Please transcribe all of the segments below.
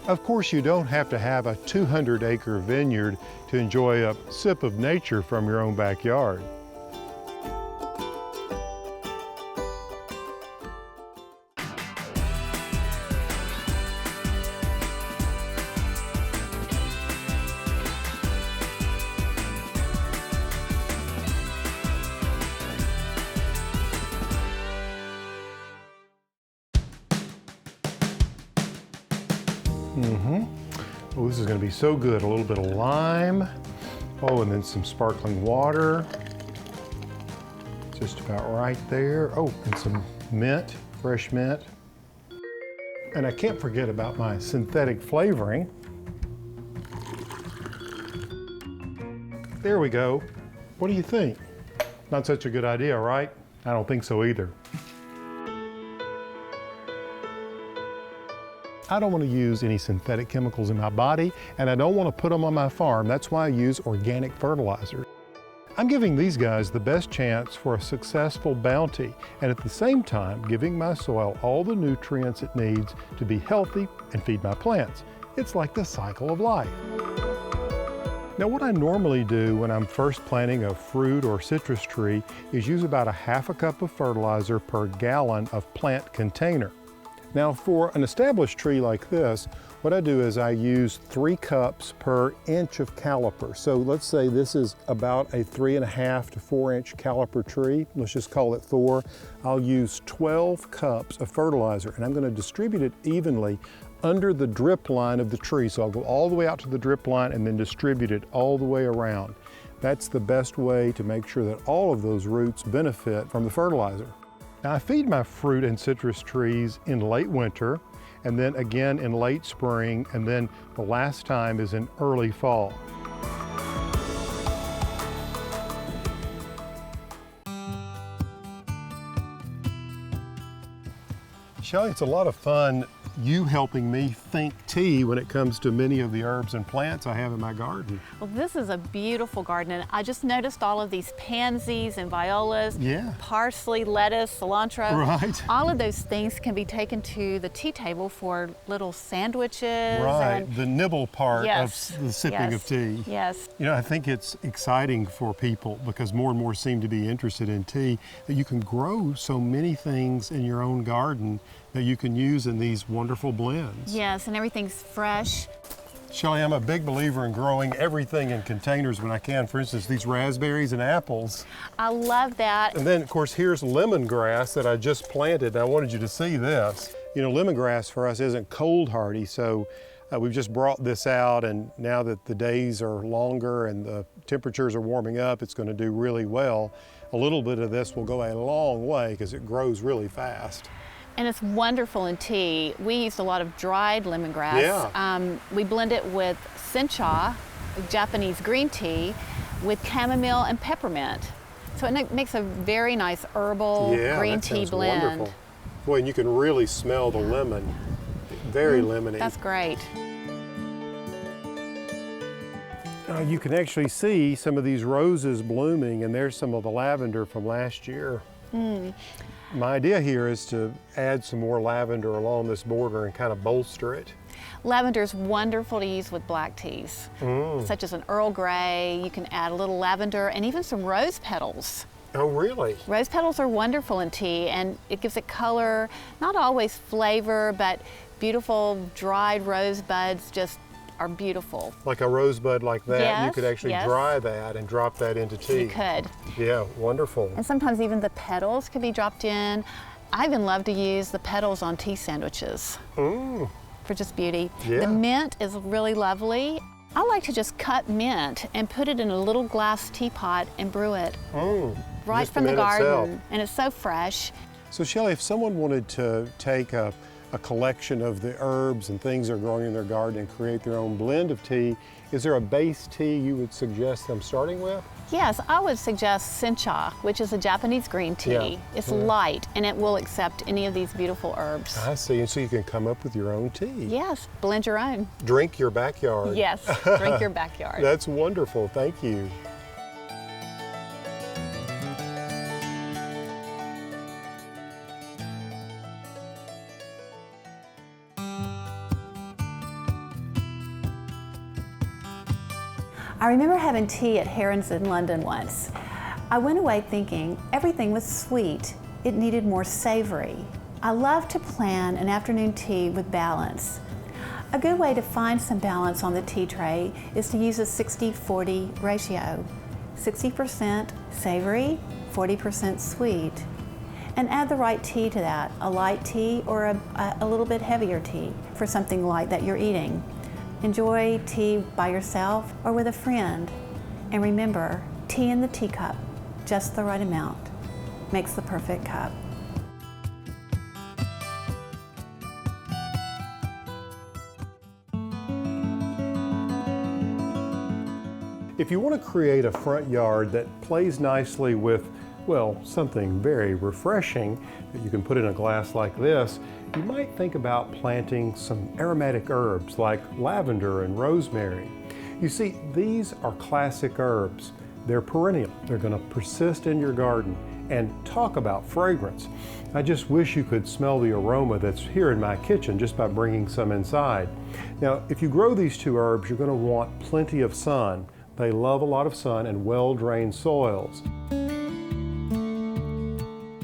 Of course, you don't have to have a 200-acre vineyard to enjoy a sip of nature from your own backyard. Oh, this is going to be so good. A little bit of lime. Oh, and then some sparkling water. Just about right there. Oh, and some mint, fresh mint. And I can't forget about my synthetic flavoring. There we go. What do you think? Not such a good idea, right? I don't think so either. I don't want to use any synthetic chemicals in my body, and I don't want to put them on my farm. That's why I use organic fertilizer. I'm giving these guys the best chance for a successful bounty, and at the same time giving my soil all the nutrients it needs to be healthy and feed my plants. It's like the cycle of life. Now, what I normally do when I'm first planting a fruit or citrus tree is use about a half a cup of fertilizer per gallon of plant container. Now, for an established tree like this, what I do is I use 3 cups per inch of caliper. So let's say this is about a 3.5 to 4 inch caliper tree. Let's just call it 4. I'll use 12 cups of fertilizer, and I'm going to distribute it evenly under the drip line of the tree. So I'll go all the way out to the drip line and then distribute it all the way around. That's the best way to make sure that all of those roots benefit from the fertilizer. Now, I feed my fruit and citrus trees in late winter, and then again in late spring, and then the last time is in early fall. Shelley, it's a lot of fun you helping me think tea when it comes to many of the herbs and plants I have in my garden. Well, this is a beautiful garden, and I just noticed all of these pansies and violas, parsley, lettuce, cilantro. Right. All of those things can be taken to the tea table for little sandwiches. Right, and the nibble part of the sipping of tea. Yes. You know, I think it's exciting for people because more and more seem to be interested in tea, that you can grow so many things in your own garden that you can use in these wonderful blends. Yes, and everything's fresh. Shelley, I'm a big believer in growing everything in containers when I can. For instance, these raspberries and apples. I love that. And then, of course, here's lemongrass that I just planted, and I wanted you to see this. You know, lemongrass for us isn't cold hardy, so we've just brought this out, and now that the days are longer and the temperatures are warming up, it's going to do really well. A little bit of this will go a long way because it grows really fast. And it's wonderful in tea. We used a lot of dried lemongrass. Yeah. We blend it with sencha, Japanese green tea, with chamomile and peppermint. So it makes a very nice herbal green tea blend. Wonderful. Boy, and you can really smell the lemon. Very lemony. That's great. You can actually see some of these roses blooming, and there's some of the lavender from last year. My idea here is to add some more lavender along this border and kind of bolster it. Lavender is wonderful to use with black teas, such as an Earl Grey. You can add a little lavender and even some rose petals. Oh, really? Rose petals are wonderful in tea, and it gives it color, not always flavor, but beautiful dried rose buds just are beautiful. Like a rosebud like that, yes, you could actually dry that and drop that into tea. You could. Yeah, wonderful. And sometimes even the petals could be dropped in. I even love to use the petals on tea sandwiches for just beauty. Yeah. The mint is really lovely. I like to just cut mint and put it in a little glass teapot and brew it right just from the the mint garden. itself. And it's so fresh. So Shelley, if someone wanted to take a collection of the herbs and things they're growing in their garden and create their own blend of tea, is there a base tea you would suggest them starting with? Yes, I would suggest sencha, which is a Japanese green tea. Yeah. It's light, and it will accept any of these beautiful herbs. I see, and so you can come up with your own tea. Yes, blend your own. Drink your backyard. Yes, drink your backyard. That's wonderful, thank you. I remember having tea at Heron's in London once. I went away thinking everything was sweet. It needed more savory. I love to plan an afternoon tea with balance. A good way to find some balance on the tea tray is to use a 60-40 ratio. 60% savory, 40% sweet. And add the right tea to that, a light tea or a little bit heavier tea for something light that you're eating. Enjoy tea by yourself or with a friend. And remember, tea in the teacup, just the right amount, makes the perfect cup. If you want to create a front yard that plays nicely with, well, something very refreshing that you can put in a glass like this, you might think about planting some aromatic herbs like lavender and rosemary. You see, these are classic herbs. They're perennial. They're going to persist in your garden. And talk about fragrance. I just wish you could smell the aroma that's here in my kitchen just by bringing some inside. Now, if you grow these two herbs, you're going to want plenty of sun. They love a lot of sun and well-drained soils.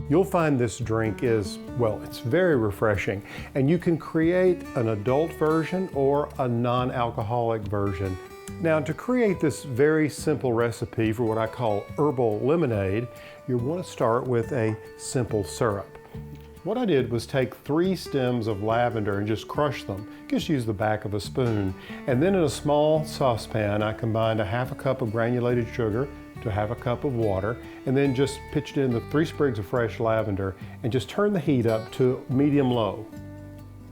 You'll find this drink is, well, it's very refreshing, and you can create an adult version or a non-alcoholic version. Now, to create this very simple recipe for what I call herbal lemonade, you want to start with a simple syrup. What I did was take 3 stems of lavender and just crush them. Just use the back of a spoon. And then in a small saucepan, I combined a ½ cup of granulated sugar to ½ cup of water, and then just pitched in the 3 sprigs of fresh lavender and just turn the heat up to medium-low.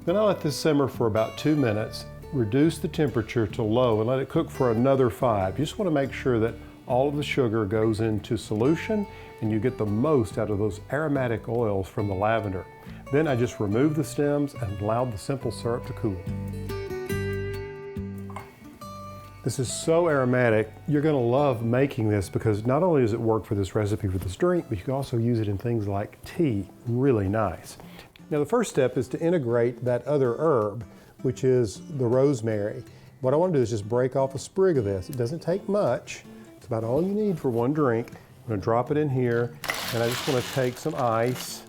Then I let this simmer for about 2 minutes, reduce the temperature to low, and let it cook for another 5. You just want to make sure that all of the sugar goes into solution and you get the most out of those aromatic oils from the lavender. Then I just removed the stems and allowed the simple syrup to cool. This is so aromatic. You're going to love making this because not only does it work for this recipe for this drink, but you can also use it in things like tea. Really nice. Now the first step is to integrate that other herb, which is the rosemary. What I want to do is just break off a sprig of this. It doesn't take much. It's about all you need for one drink. I'm going to drop it in here, and I just want to take some ice,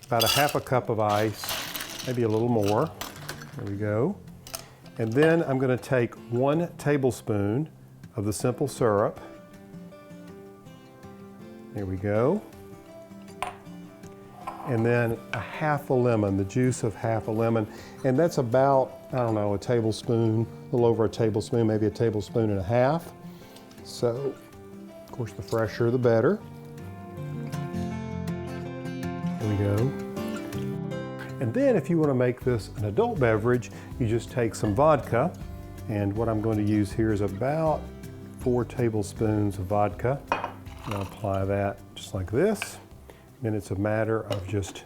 about a ½ cup of ice, maybe a little more. There we go. And then I'm going to take 1 tablespoon of the simple syrup. There we go. And then a ½ a lemon, the juice of ½ a lemon. And that's about, I don't know, a tablespoon, a little over a tablespoon, maybe a tablespoon and a half. So, of course, the fresher the better. There we go. And then if you want to make this an adult beverage, you just take some vodka. And what I'm going to use here is about 4 tablespoons of vodka. And I'll apply that just like this. Then it's a matter of just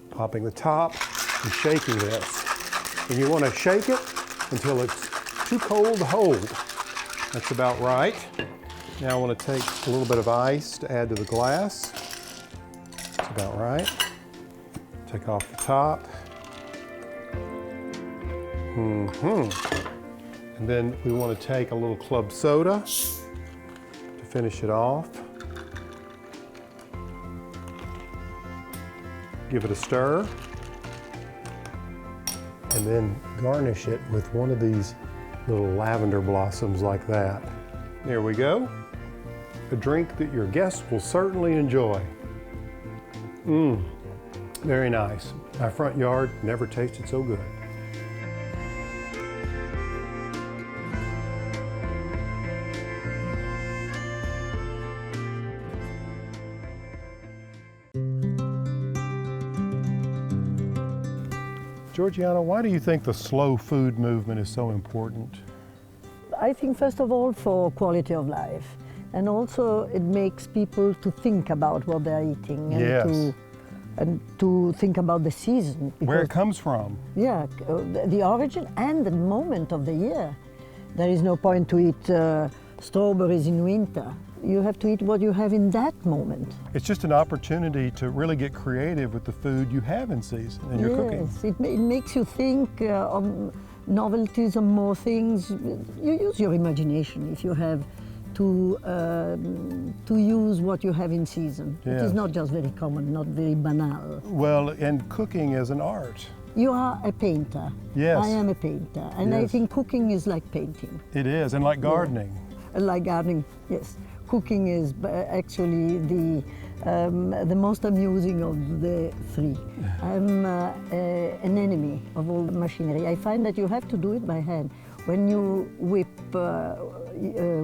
popping the top and shaking this. And you want to shake it until it's too cold to hold. That's about right. Now I want to take a little bit of ice to add to the glass. That's about right. Take off the top. And then we want to take a little club soda to finish it off. Give it a stir, and then garnish it with one of these little lavender blossoms like that. There we go. A drink that your guests will certainly enjoy. Very nice. My front yard never tasted so good. Georgiana, why do you think the slow food movement is so important? I think first of all for quality of life, and also it makes people to think about what they're eating and to think about the season. Where it comes from. Yeah, the origin and the moment of the year. There is no point to eat strawberries in winter. You have to eat what you have in that moment. It's just an opportunity to really get creative with the food you have in season and your cooking. Yes, it makes you think of novelties and more things. You use your imagination. If you have to use what you have in season. Yes. It is not just very common, not very banal. Well, and cooking is an art. You are a painter. Yes. I am a painter, and I Yes. think cooking is like painting. It is, and like gardening. Like gardening, yes. Cooking is actually the most amusing of the three. I'm an enemy of all machinery. I find that you have to do it by hand. When you whip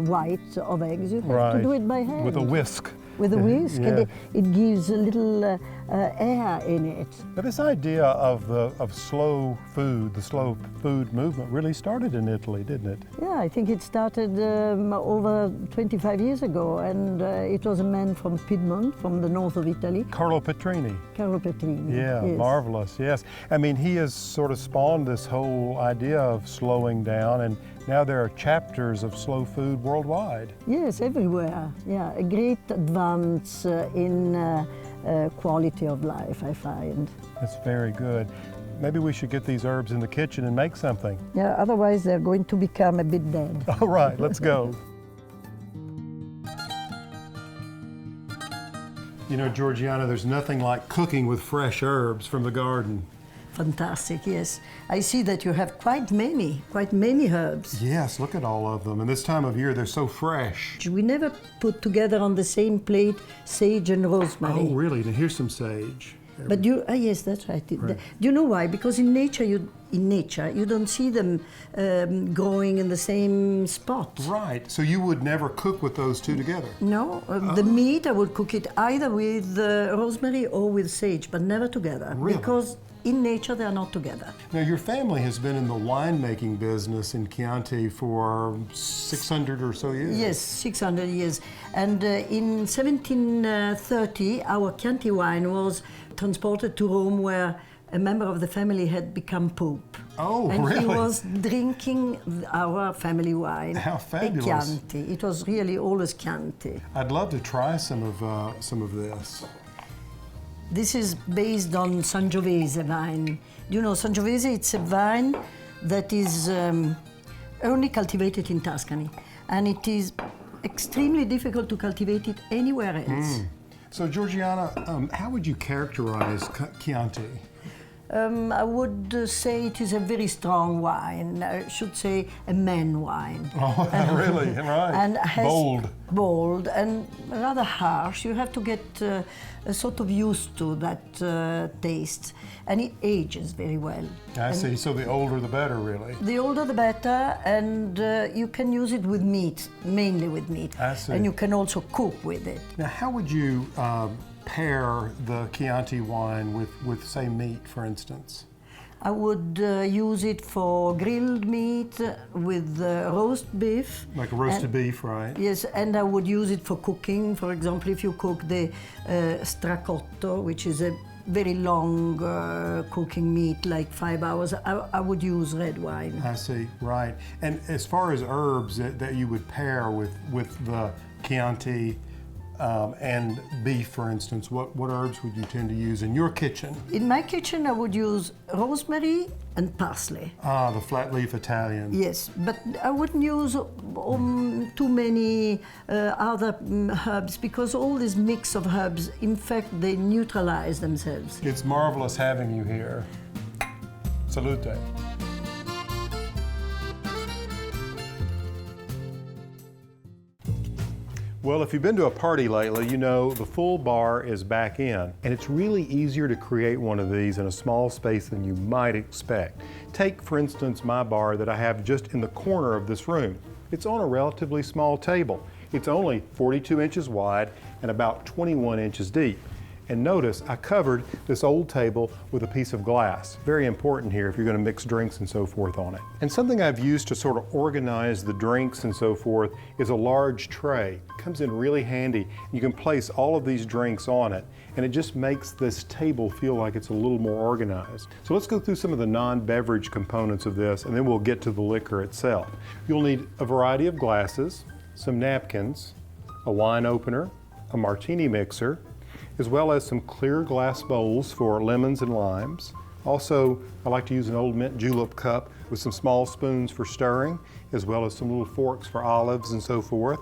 whites of eggs, you have to do it by hand. With a whisk. With a whisk, Yeah. and it gives a little air in it. But this idea of slow food, the slow food movement, really started in Italy, didn't it? Yeah, I think it started over 25 years ago, and it was a man from Piedmont, from the north of Italy. Carlo Petrini. Carlo Petrini. Yeah, yes. marvelous, yes. I mean, he has sort of spawned this whole idea of slowing down, and now there are chapters of slow food worldwide. Yes, everywhere. Yeah, a great advance in quality of life, I find. That's very good. Maybe we should get these herbs in the kitchen and make something. Yeah, otherwise they're going to become a bit dead. All right, let's go. You know, Georgiana, there's nothing like cooking with fresh herbs from the garden. Fantastic, yes. I see that you have quite many herbs. Yes, look at all of them. And this time of year, they're so fresh. We never put together on the same plate sage and rosemary. Oh, really? Now here's some sage. But yes, that's right. Do you know why? Because in nature you don't see them growing in the same spot. Right. So you would never cook with those two together? No, the meat I would cook it either with rosemary or with sage, but never together. Really? Because in nature they are not together. Now your family has been in the winemaking business in Chianti for 600 or so years. Yes, 600 years. And in 1730 our Chianti wine was transported to Rome, where a member of the family had become Pope. Oh, and really? he was drinking our family wine. How fabulous. A Chianti. It was really always Chianti. I'd love to try some of this. This is based on Sangiovese wine. You know, Sangiovese, it's a vine that is only cultivated in Tuscany, and it is extremely difficult to cultivate it anywhere else. So Georgiana, how would you characterize Chianti? I would say it is a very strong wine. I should say a man wine. Oh, really? Right. And has Bold. Bold and rather harsh. You have to get sort of used to that taste. And it ages very well. I see. So the older the better, really. The older the better, and you can use it with meat, mainly with meat. I see. And you can also cook with it. Now, how would you pair the Chianti wine with, say, meat, for instance? I would use it for grilled meat with roast beef. Like a roasted beef, right? Yes, and I would use it for cooking. For example, if you cook the stracotto, which is a very long cooking meat, like 5 hours, I would use red wine. I see, right. And as far as herbs that you would pair with the Chianti and beef, for instance, what herbs would you tend to use in your kitchen? In my kitchen, I would use rosemary and parsley. Ah, the flat leaf Italian. Yes, but I wouldn't use too many other herbs, because all this mix of herbs, in fact, they neutralize themselves. It's marvelous having you here. Salute. Well, if you've been to a party lately, you know the full bar is back in, and it's really easier to create one of these in a small space than you might expect. Take, for instance, my bar that I have just in the corner of this room. It's on a relatively small table. It's only 42 inches wide and about 21 inches deep. And notice I covered this old table with a piece of glass. Very important here if you're going to mix drinks and so forth on it. And something I've used to sort of organize the drinks and so forth is a large tray. It comes in really handy. You can place all of these drinks on it, and it just makes this table feel like it's a little more organized. So let's go through some of the non-beverage components of this, and then we'll get to the liquor itself. You'll need a variety of glasses, some napkins, a wine opener, a martini mixer, as well as some clear glass bowls for lemons and limes. Also, I like to use an old mint julep cup with some small spoons for stirring, as well as some little forks for olives and so forth.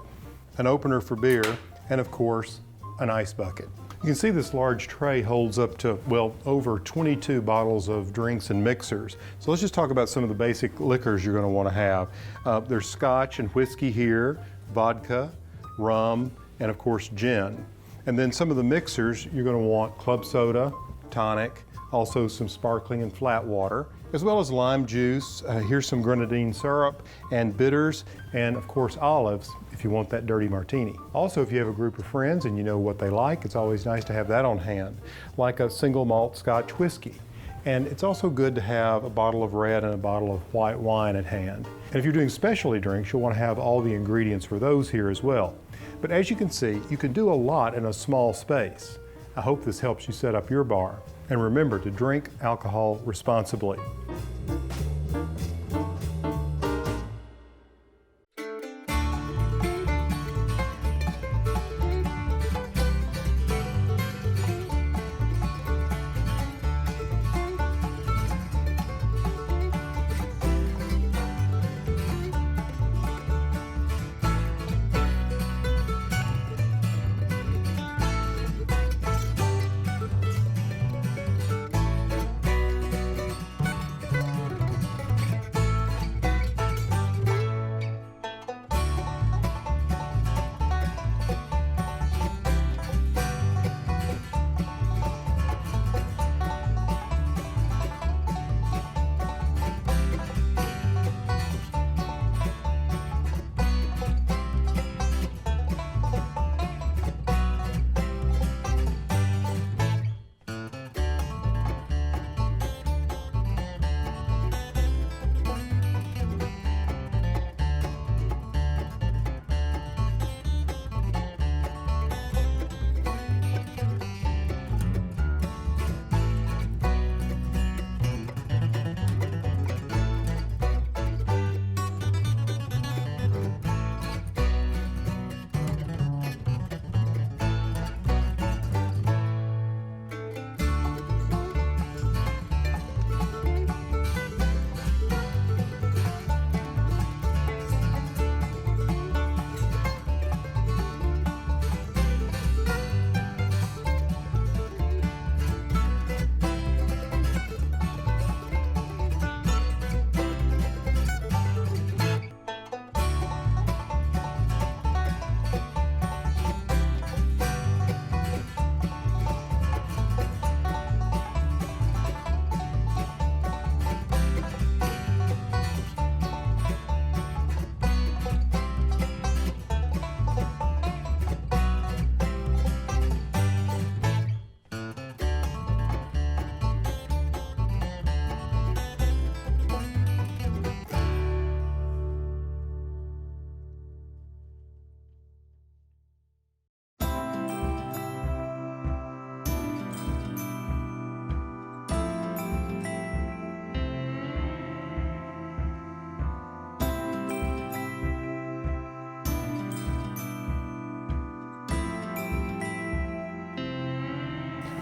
an opener for beer, and of course, an ice bucket. You can see this large tray holds up to, well, over 22 bottles of drinks and mixers. So let's just talk about some of the basic liquors you're going to want to have. There's scotch and whiskey here, vodka, rum, and of course gin. And then some of the mixers, you're going to want club soda, tonic, also some sparkling and flat water, as well as lime juice. Here's some grenadine syrup and bitters, and of course olives if you want that dirty martini. Also, if you have a group of friends and you know what they like, it's always nice to have that on hand, like a single malt Scotch whiskey. And it's also good to have a bottle of red and a bottle of white wine at hand. And if you're doing specialty drinks, you'll want to have all the ingredients for those here as well. But as you can see, you can do a lot in a small space. I hope this helps you set up your bar. And remember to drink alcohol responsibly.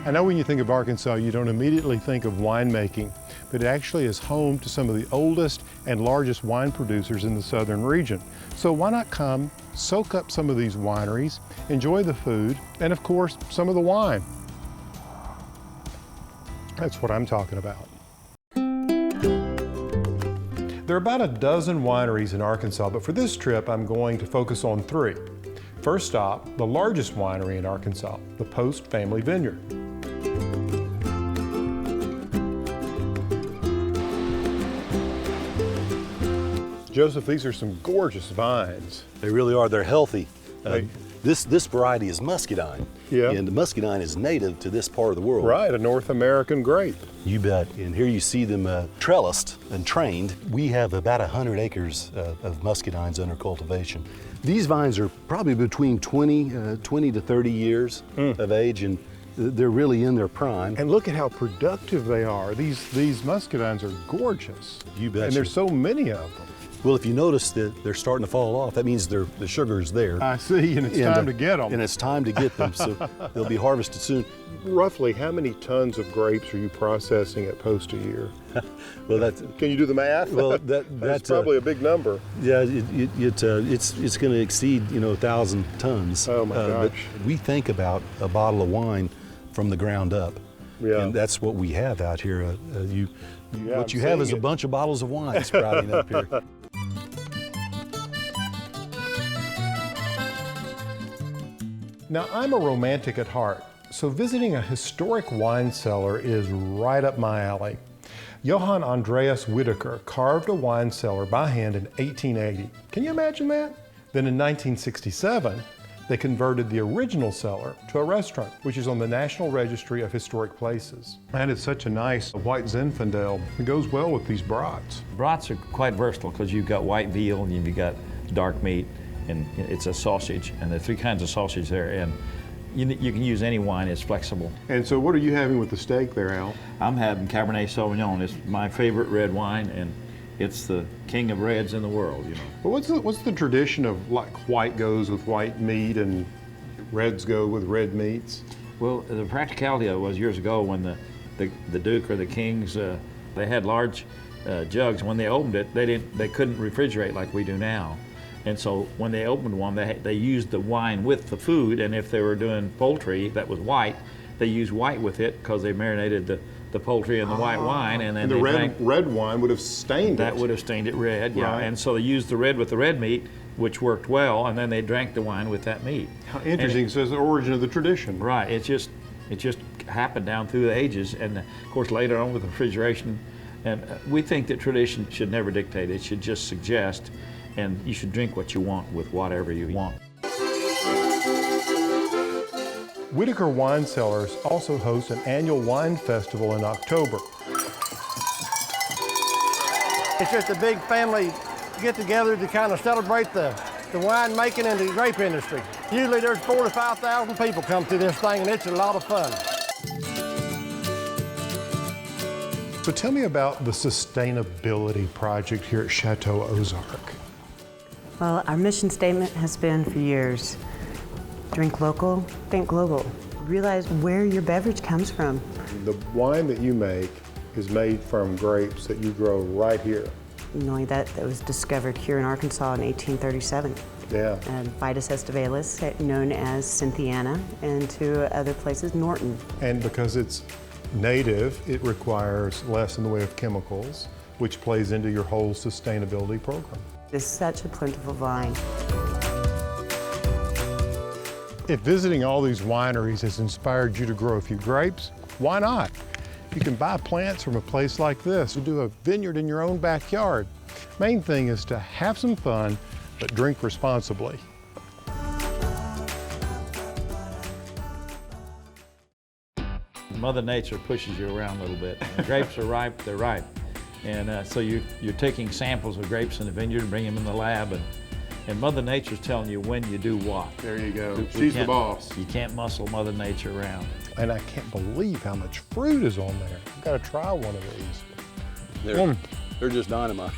I know when you think of Arkansas, you don't immediately think of winemaking, but it actually is home to some of the oldest and largest wine producers in the southern region. So why not come, soak up some of these wineries, enjoy the food, and of course, some of the wine. That's what I'm talking about. There are about a dozen wineries in Arkansas, but for this trip, I'm going to focus on 3. First stop, the largest winery in Arkansas, the Post Family Vineyard. Joseph, these are some gorgeous vines. They really are. They're healthy. This variety is muscadine. Yeah. And the muscadine is native to this part of the world. Right, a North American grape. You bet. And here you see them trellised and trained. We have about 100 acres of muscadines under cultivation. These vines are probably between 20 to 30 years of age, and they're really in their prime. And look at how productive they are. These muscadines are gorgeous. You bet. And there's so many of them. Well, if you notice that they're starting to fall off, that means the sugar's there. I see, and it's time to get them. And it's time to get them, so they'll be harvested soon. Roughly, how many tons of grapes are you processing at post a year? Well, that's. Can you do the math? Well, that's probably a big number. Yeah, it's going to exceed 1,000 tons. Oh my gosh! But we think about a bottle of wine from the ground up. Yeah. And that's what we have out here. What you I'm have is seeing a bunch of bottles of wine sprouting up here. Now, I'm a romantic at heart, so visiting a historic wine cellar is right up my alley. Johann Andreas Whitaker carved a wine cellar by hand in 1880. Can you imagine that? Then in 1967, they converted the original cellar to a restaurant, which is on the National Registry of Historic Places. And it's such a nice white Zinfandel. It goes well with these brats. Brats are quite versatile because you've got white veal and you've got dark meat, and it's a sausage, and there are 3 kinds of sausage there, and you can use any wine, it's flexible. And so what are you having with the steak there, Al? I'm having Cabernet Sauvignon. It's my favorite red wine, and it's the king of reds in the world, But what's the tradition of like white goes with white meat and reds go with red meats? Well, the practicality of it was years ago when the Duke or the Kings, they had large jugs. When they opened it, they couldn't refrigerate like we do now. And so when they opened one, they used the wine with the food, and if they were doing poultry that was white, they used white with it because they marinated the poultry in the white wine, and then the red wine would have stained it. That would have stained it red, yeah. Right. And so they used the red with the red meat, which worked well, and then they drank the wine with that meat. How interesting. So it's the origin of the tradition. Right. It just happened down through the ages, and of course later on with refrigeration. And we think that tradition should never dictate. It should just suggest, and you should drink what you want with whatever you want. Whitaker Wine Cellars also hosts an annual wine festival in October. It's just a big family get-together to kind of celebrate the wine making and the grape industry. Usually there's 4,000 to 5,000 people come to this thing, and it's a lot of fun. So tell me about the sustainability project here at Chateau Ozark. Well, our mission statement has been for years, drink local, think global. Realize where your beverage comes from. The wine that you make is made from grapes that you grow right here. Knowing that was discovered here in Arkansas in 1837. Yeah. And Vitis estivalis, known as Cynthiana, and to other places, Norton. And because it's native, it requires less in the way of chemicals, which plays into your whole sustainability program. It's such a plentiful vine. If visiting all these wineries has inspired you to grow a few grapes, why not? You can buy plants from a place like this and do a vineyard in your own backyard. Main thing is to have some fun, but drink responsibly. Mother Nature pushes you around a little bit. When grapes are ripe, they're ripe. And so you're taking samples of grapes in the vineyard and bringing them in the lab, and Mother Nature's telling you when you do what. There you go. We She's the can't- boss. You can't muscle Mother Nature around. And I can't believe how much fruit is on there. I've got to try one of these. They're just dynamite.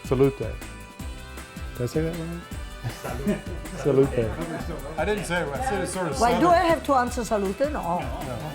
Salute. Did I say that right? Salute. I didn't say it. I said it sort of Why sounded. do I have to answer salute? No. No.